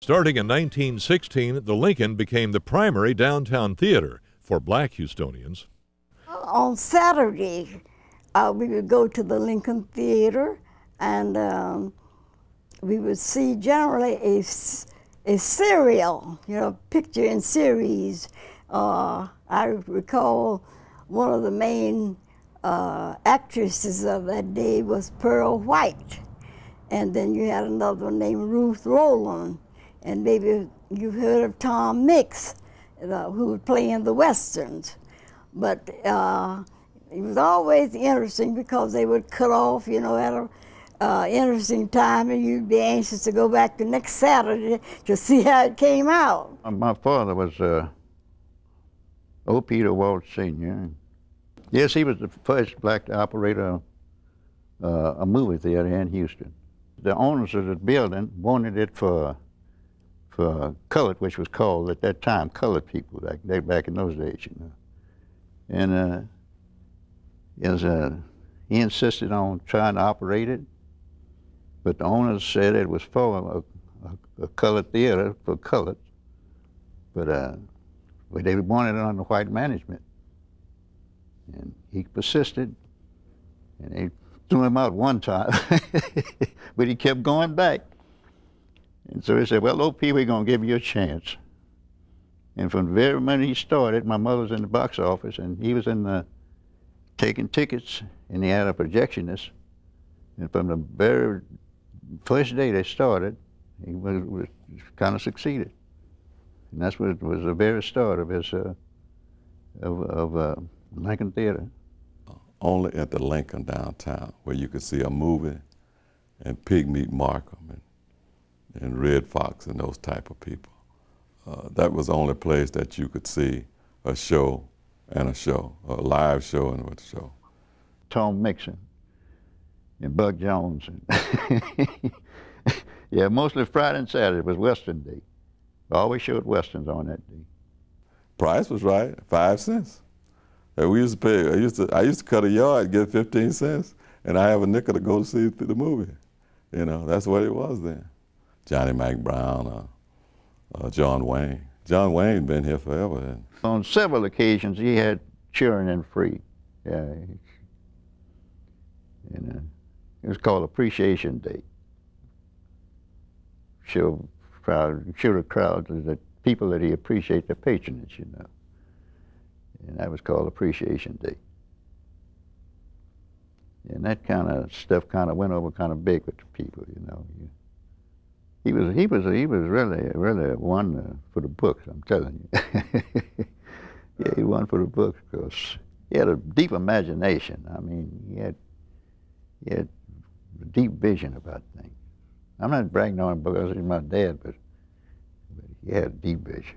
Starting in 1916, the Lincoln became the primary downtown theater for black Houstonians. On Saturday, we would go to the Lincoln Theater, and we would see generally a serial, picture in series. I recall one of the main actresses of that day was Pearl White. And then you had another one named Ruth Rowland. And maybe you've heard of Tom Mix, who would play in the Westerns. But it was always interesting because they would cut off, at an interesting time, and you'd be anxious to go back the next Saturday to see how it came out. My father was O. Peter Dewalt Sr. Yes, he was the first black to operate a movie theater in Houston. The owners of the building wanted it for colored, which was called at that time colored people back in those days, And he insisted on trying to operate it, but the owners said it was for a colored theater for colored, but they wanted it under white management. And he persisted, and they threw him out one time, but he kept going back. And so he said, well, O.P., we're going to give you a chance. And from the very moment he started, my mother was in the box office, and he was in the taking tickets, and he had a projectionist. And from the very first day they started, he was kind of succeeded. And that's what was the very start of his Lincoln Theater. Only at the Lincoln downtown, where you could see a movie, and Pigmeat Markham and Red Fox and those type of people. That was the only place that you could see a show and a show, a live show and a show. Tom Mixon and Buck Jones. Yeah, mostly Friday and Saturday was Western Day. I always showed Westerns on that day. Price was right, 5 cents. And we used to pay, I used to cut a yard, get 15 cents, and I have a nickel to go to see the movie. That's what it was then. Johnny Mac Brown, John Wayne. John Wayne been here forever. On several occasions, he had cheering in free. Yeah, it was called Appreciation Day. Show the crowd, the people that he appreciate their patronage, And that was called Appreciation Day. And that kind of stuff kind of went over kind of big with the people, He was really one for the books, I'm telling you. Yeah, he won for the books because he had a deep imagination. I mean, he had a deep vision about things. I'm not bragging on him because he's my dad, but he had a deep vision.